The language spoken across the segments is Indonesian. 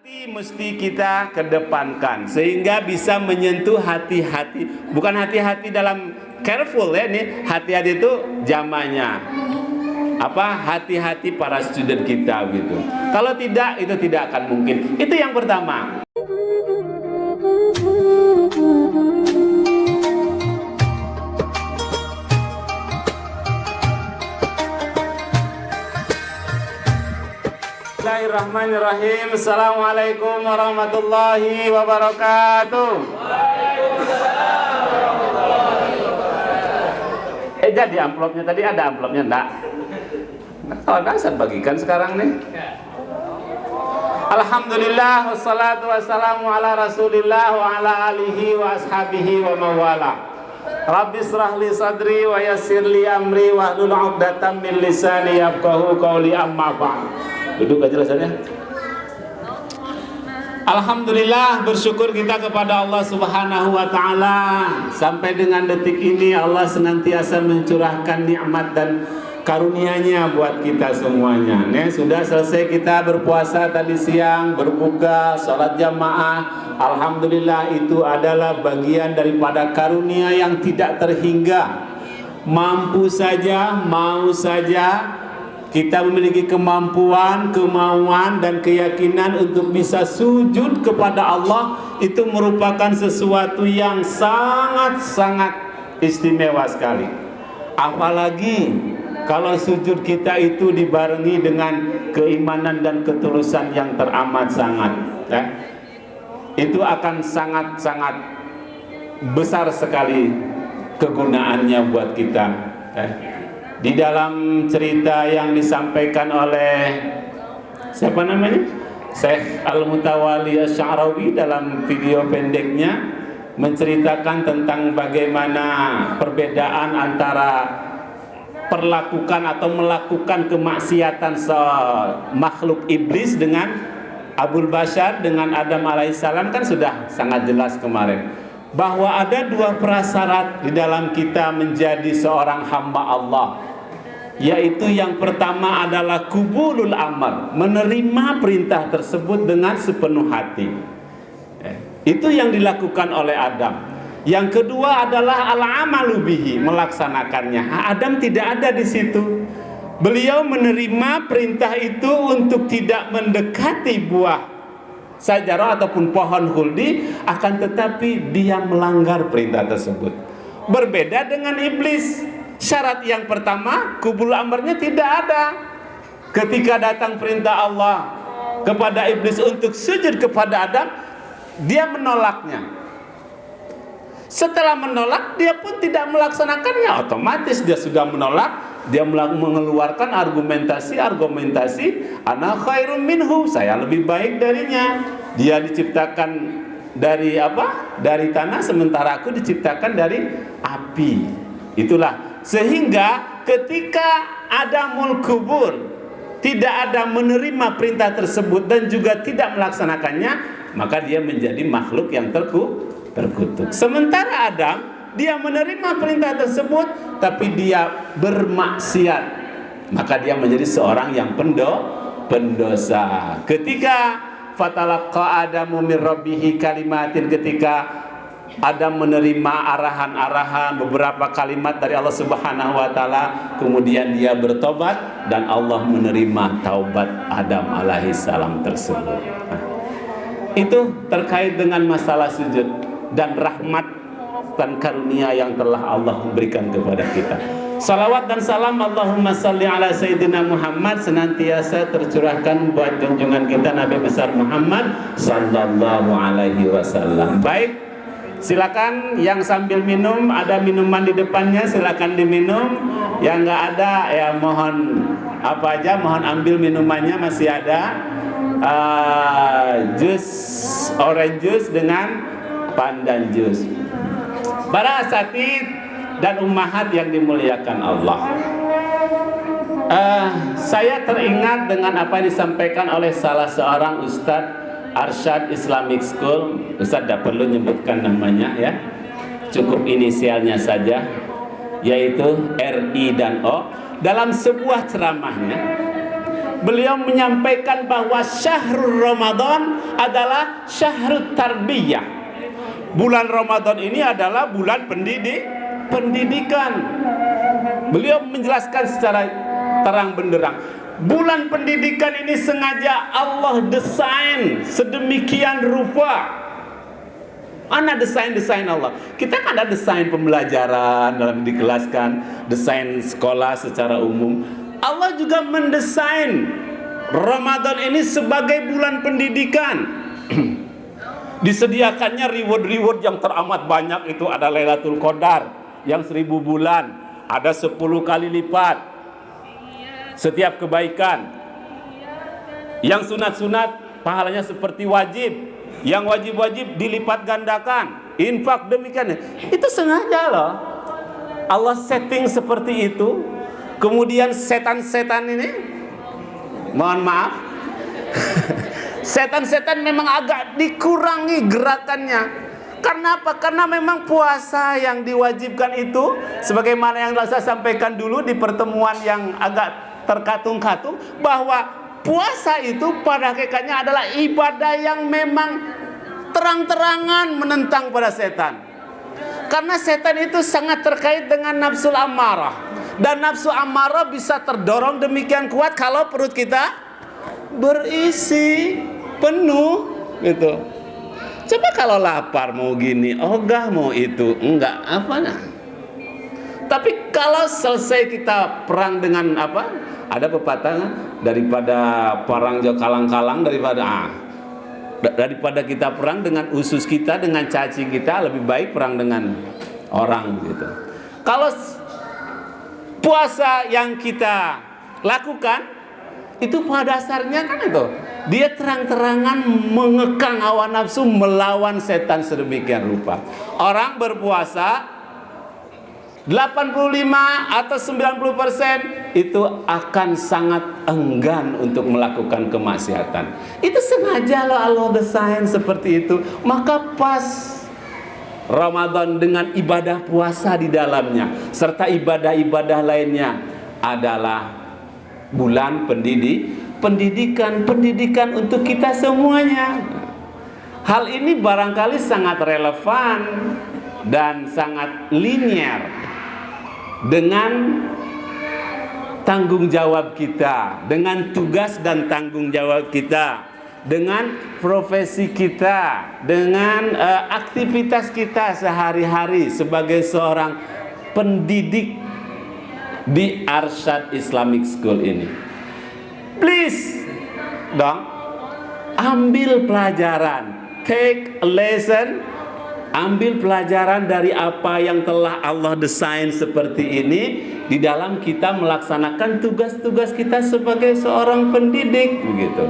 Mesti kita kedepankan sehingga bisa menyentuh hati-hati, bukan hati-hati dalam careful ya, nih hati-hati itu zamannya apa, hati-hati para student kita gitu. Kalau tidak, itu tidak akan mungkin. Itu yang pertama. Bismillahirrahmanirrahim. Assalamualaikum warahmatullahi wabarakatuh. Jadi amplopnya tadi ada amplopnya enggak? Oh, saya bagikan sekarang nih. Alhamdulillah wassalatu wassalamu ala Rasulillah wa ala alihi wa ashabihi wa mawala. Rabbi israh li sadri wa yassir li amri wa hlul 'uqdatam min lisani yafqahu qawli, amma ba'd. Duduk aja rasanya. Alhamdulillah, bersyukur kita kepada Allah Subhanahu wa taala. Sampai dengan detik ini Allah senantiasa mencurahkan nikmat dan karunia-Nya buat kita semuanya. Sudah selesai kita berpuasa tadi siang, berbuka, salat jamaah. Alhamdulillah, itu adalah bagian daripada karunia yang tidak terhingga. Mampu saja, mau saja kita memiliki kemampuan, kemauan, dan keyakinan untuk bisa sujud kepada Allah. Itu merupakan sesuatu yang sangat-sangat istimewa sekali. Apalagi kalau sujud kita itu dibarengi dengan keimanan dan ketulusan yang teramat sangat, itu akan sangat-sangat besar sekali kegunaannya buat kita. Di dalam cerita yang disampaikan oleh siapa namanya? Syekh Al-Mutawali Asy-Sya'rawi dalam video pendeknya menceritakan tentang bagaimana perbedaan antara perlakukan atau melakukan kemaksiatan makhluk iblis dengan Abul Bashar dengan Adam alaihissalam. Kan sudah sangat jelas kemarin bahwa ada dua prasyarat di dalam kita menjadi seorang hamba Allah, yaitu yang pertama adalah kubulul amr, menerima perintah tersebut dengan sepenuh hati. Itu yang dilakukan oleh Adam. Yang kedua adalah al-amalu bihi, melaksanakannya. Adam tidak ada di situ. Beliau menerima perintah itu untuk tidak mendekati buah sajarah ataupun pohon huldi, akan tetapi dia melanggar perintah tersebut. Berbeda dengan iblis. Syarat yang pertama, kubul amarnya tidak ada. Ketika datang perintah Allah kepada iblis untuk sujud kepada Adam, dia menolaknya. Setelah menolak, dia pun tidak melaksanakannya. Otomatis dia sudah menolak. Dia mengeluarkan argumentasi, ana khairum minhu, saya lebih baik darinya. Dia diciptakan dari apa? Dari tanah, sementara aku diciptakan dari api. Itulah sehingga ketika Adamul Kubur tidak ada menerima perintah tersebut dan juga tidak melaksanakannya, maka dia menjadi makhluk yang terkutuk. Sementara Adam, dia menerima perintah tersebut tapi dia bermaksiat, maka dia menjadi seorang yang pendosa. Ketika fatalaqqa Adamu min rabbihi kalimatin, ketika Adam menerima arahan-arahan, beberapa kalimat dari Allah Subhanahu wa taala, kemudian dia bertobat dan Allah menerima taubat Adam alaihissalam tersebut. Itu terkait dengan masalah sujud dan rahmat dan karunia yang telah Allah berikan kepada kita. Salawat dan salam Allahumma salli ala Sayyidina Muhammad senantiasa tercurahkan buat junjungan kita Nabi besar Muhammad sallallahu alaihi wasallam. Baik, silakan yang sambil minum, ada minuman di depannya, silakan diminum. Yang enggak ada ya mohon apa aja, mohon ambil minumannya, masih ada jus orange juice dengan pandan jus. Para asatid dan ummahat yang dimuliakan Allah, saya teringat dengan apa yang disampaikan oleh salah seorang Ustadz Arsyad Islamic School. Ustadz tidak perlu menyebutkan namanya ya, cukup inisialnya saja, yaitu RI dan O. Dalam sebuah ceramahnya beliau menyampaikan bahwa syahrul Ramadan adalah syahrul tarbiyah. Bulan Ramadan ini adalah bulan pendidikan. Beliau menjelaskan secara terang benderang, bulan pendidikan ini sengaja Allah desain sedemikian rupa. Mana desain Allah? Kita kan ada desain pembelajaran dalam dikelaskan, desain sekolah secara umum. Allah juga mendesain Ramadan ini sebagai bulan pendidikan. Disediakannya reward yang teramat banyak. Itu ada Lailatul Qadar yang 1000 bulan, ada 10 kali lipat setiap kebaikan. Yang sunat-sunat pahalanya seperti wajib, yang wajib-wajib dilipat gandakan, infak demikian. Itu sengaja loh Allah setting seperti itu. Kemudian setan-setan ini, mohon maaf, setan-setan memang agak dikurangi gerakannya. Karena apa? Karena memang puasa yang diwajibkan itu, sebagaimana yang saya sampaikan dulu di pertemuan yang agak terkatung-katung, bahwa puasa itu pada hakikatnya adalah ibadah yang memang terang-terangan menentang pada setan. Karena setan itu sangat terkait dengan nafsul amarah. Dan nafsu amarah bisa terdorong demikian kuat kalau perut kita berisi penuh gitu. Coba kalau lapar mau gini, ogah mau itu, enggak apa nah. Tapi kalau selesai kita perang dengan apa? Ada pepatah, daripada perang jauh kalang-kalang, daripada kita perang dengan usus kita, dengan cacing kita, lebih baik perang dengan orang gitu. Kalau puasa yang kita lakukan itu pada dasarnya kan itu, dia terang-terangan mengekang hawa nafsu, melawan setan sedemikian rupa. Orang berpuasa 85 atau 90% itu akan sangat enggan untuk melakukan kemaksiatan. Itu sengaja loh Allah desain seperti itu. Maka pas Ramadan dengan ibadah puasa di dalamnya serta ibadah-ibadah lainnya adalah bulan pendidikan untuk kita semuanya. Hal ini barangkali sangat relevan dan sangat linear dengan tanggung jawab kita, dengan tugas dan tanggung jawab kita, dengan profesi kita, dengan aktivitas kita sehari-hari sebagai seorang pendidik di Arsyad Islamic School ini. Please dong, ambil pelajaran, take a lesson, ambil pelajaran dari apa yang telah Allah desain seperti ini di dalam kita melaksanakan tugas-tugas kita sebagai seorang pendidik begitu.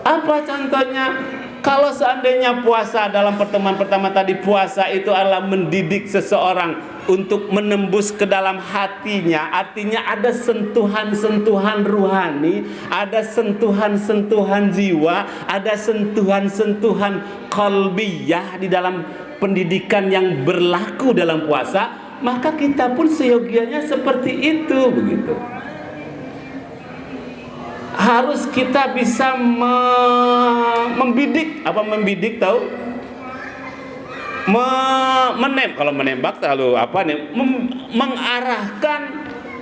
Apa contohnya? Kalau seandainya puasa, dalam pertemuan pertama tadi, puasa itu adalah mendidik seseorang untuk menembus ke dalam hatinya. Artinya ada sentuhan-sentuhan ruhani, ada sentuhan-sentuhan jiwa, ada sentuhan-sentuhan qalbiyah di dalam pendidikan yang berlaku dalam puasa. Maka kita pun seyogianya seperti itu begitu. Harus kita bisa membidik, apa membidik tahu? Kalau menembak terlalu apa nih? Mengarahkan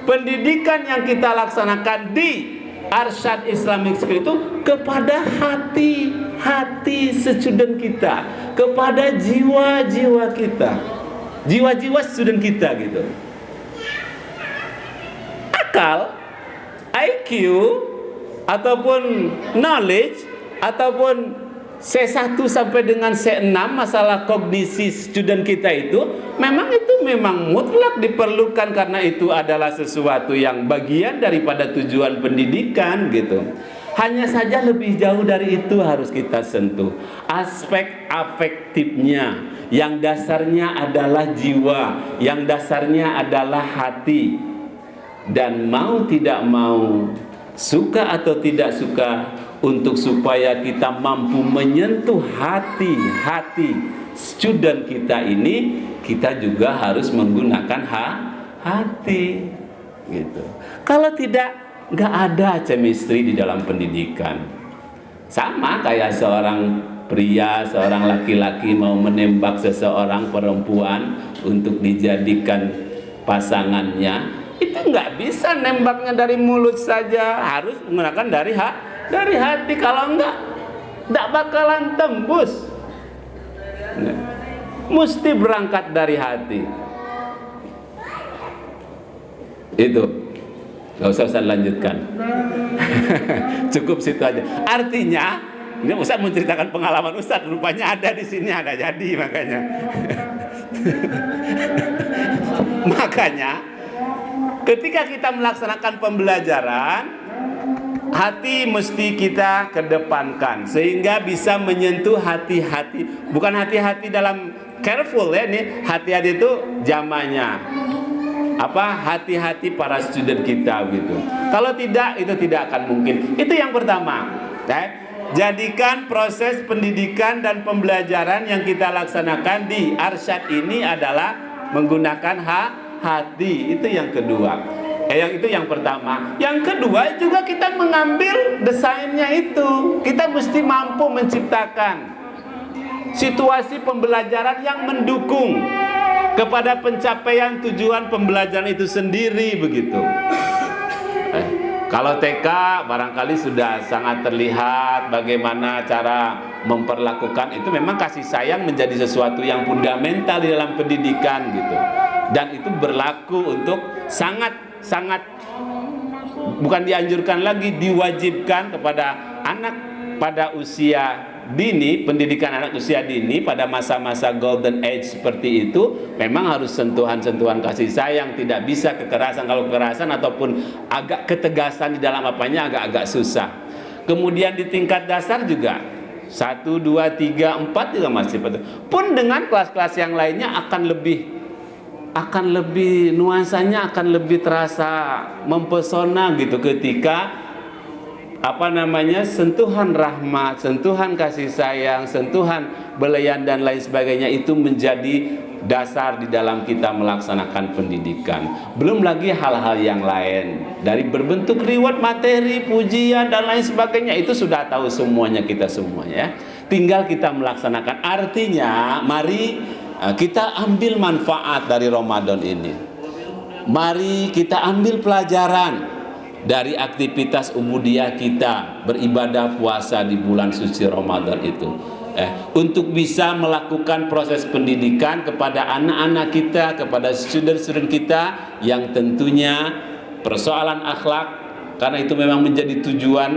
pendidikan yang kita laksanakan di Arsyad Islamic School itu kepada hati student kita, kepada jiwa-jiwa kita, jiwa-jiwa student kita gitu. Akal, IQ ataupun knowledge ataupun C1 sampai dengan C6 masalah kognisi student kita itu memang mutlak diperlukan, karena itu adalah sesuatu yang bagian daripada tujuan pendidikan gitu. Hanya saja lebih jauh dari itu harus kita sentuh aspek afektifnya, yang dasarnya adalah jiwa, yang dasarnya adalah hati. Dan mau tidak mau, suka atau tidak suka, untuk supaya kita mampu menyentuh hati student kita ini, kita juga harus menggunakan hati gitu. Kalau tidak, Nggak ada chemistry di dalam pendidikan. Sama kayak seorang pria, seorang laki-laki mau menembak seseorang perempuan untuk dijadikan pasangannya, itu nggak bisa nembaknya dari mulut saja, harus menggunakan dari hati. Kalau nggak bakalan tembus. Mesti berangkat dari hati. Itu nggak usah Ustaz lanjutkan. Cukup situ aja. Artinya, ini Ustaz menceritakan pengalaman Ustaz, rupanya ada di sini, ada jadi makanya. Makanya ketika kita melaksanakan pembelajaran, hati mesti kita kedepankan sehingga bisa menyentuh hati-hati. Bukan hati-hati dalam careful ya, ini hati-hati itu zamannya hati-hati para student kita gitu. Kalau tidak, itu tidak akan mungkin. Itu yang pertama. Jadikan proses pendidikan dan pembelajaran yang kita laksanakan di Arsyad ini adalah menggunakan hati. Itu yang kedua. Yang itu yang pertama. Yang kedua juga kita mengambil desainnya itu. Kita mesti mampu menciptakan situasi pembelajaran yang mendukung kepada pencapaian tujuan pembelajaran itu sendiri begitu. Kalau TK barangkali sudah sangat terlihat bagaimana cara memperlakukan itu, memang kasih sayang menjadi sesuatu yang fundamental di dalam pendidikan gitu. Dan itu berlaku untuk sangat bukan dianjurkan lagi, diwajibkan kepada anak pada usia dini, pendidikan anak usia dini pada masa-masa golden age seperti itu memang harus sentuhan-sentuhan kasih sayang, tidak bisa kekerasan. Kalau kekerasan ataupun agak ketegasan di dalam apanya agak-agak susah. Kemudian di tingkat dasar juga 1, 2, 3, 4 juga masih betul. Pun dengan kelas-kelas yang lainnya akan lebih nuansanya akan lebih terasa mempesona gitu ketika sentuhan rahmat, sentuhan kasih sayang, sentuhan belayan dan lain sebagainya itu menjadi dasar di dalam kita melaksanakan pendidikan. Belum lagi hal-hal yang lain dari berbentuk reward materi, pujian dan lain sebagainya, itu sudah tahu semuanya kita semuanya. Tinggal kita melaksanakan. Artinya mari kita ambil manfaat dari Ramadan ini. Mari kita ambil pelajaran dari aktivitas ubudiyah kita beribadah puasa di bulan suci Ramadan itu, untuk bisa melakukan proses pendidikan kepada anak-anak kita, kepada student-student kita yang tentunya persoalan akhlak, karena itu memang menjadi tujuan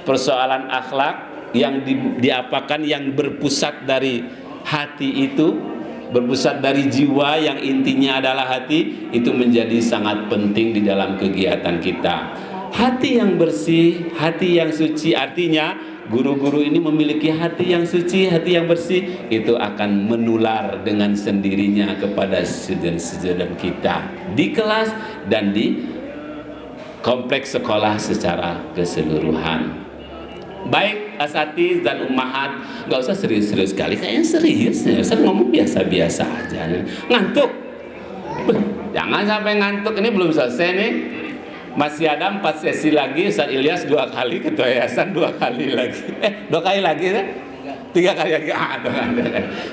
persoalan akhlak yang diapakan, yang berpusat dari hati itu, berpusat dari jiwa yang intinya adalah hati, itu menjadi sangat penting di dalam kegiatan kita. Hati yang bersih, hati yang suci, artinya guru-guru ini memiliki hati yang suci, hati yang bersih, itu akan menular dengan sendirinya kepada student-student kita di kelas dan di kompleks sekolah secara keseluruhan. Baik asatiz dan ummahat, nggak usah serius-serius sekali, kayaknya serius ya. Ustaz ngomong biasa-biasa aja, ngantuk. Jangan sampai ngantuk, ini belum selesai nih. Masih ada 4 sesi lagi. Ustaz Ilyas 2 kali, ketua yayasan 2 kali lagi. 2 kali lagi ya? 3 kali lagi.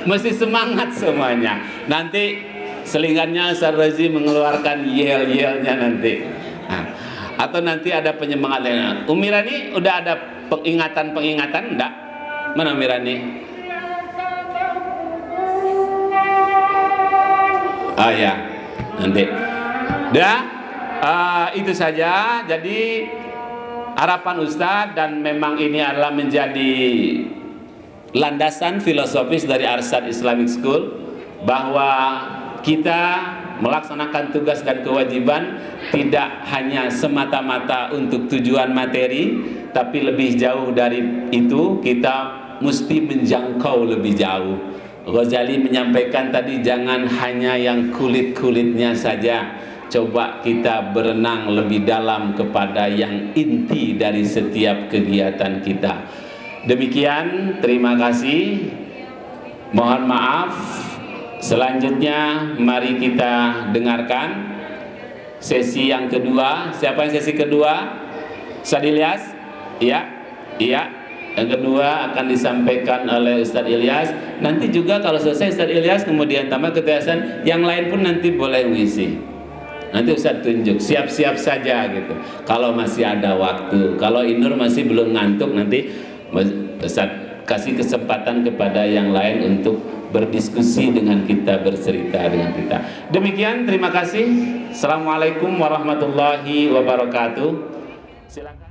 Mesti semangat semuanya. Nanti selingannya Ustaz Razi mengeluarkan yel-yelnya nanti. Atau nanti ada penyemangatnya. Umirani udah ada pengingatan enggak? Mana Umirani? Ya, nanti. Itu saja. Jadi harapan Ustadz, dan memang ini adalah menjadi landasan filosofis dari Arsyad Islamic School, bahwa kita melaksanakan tugas dan kewajiban tidak hanya semata-mata untuk tujuan materi, tapi lebih jauh dari itu kita mesti menjangkau lebih jauh. Ghazali menyampaikan tadi, jangan hanya yang kulit-kulitnya saja, coba kita berenang lebih dalam kepada yang inti dari setiap kegiatan kita. Demikian, terima kasih. Mohon maaf. Selanjutnya mari kita dengarkan sesi yang kedua. Siapa yang sesi kedua? Ustaz Ilyas? Iya, iya. Yang kedua akan disampaikan oleh Ustaz Ilyas. Nanti juga kalau selesai Ustaz Ilyas kemudian tambah keteasan, yang lain pun nanti boleh ngisi. Nanti Ustaz tunjuk, siap-siap saja gitu. Kalau masih ada waktu, kalau Inur masih belum ngantuk, nanti Ustaz kasih kesempatan kepada yang lain untuk berdiskusi dengan kita, bercerita dengan kita. Demikian, terima kasih. Assalamualaikum warahmatullahi wabarakatuh. Silakan.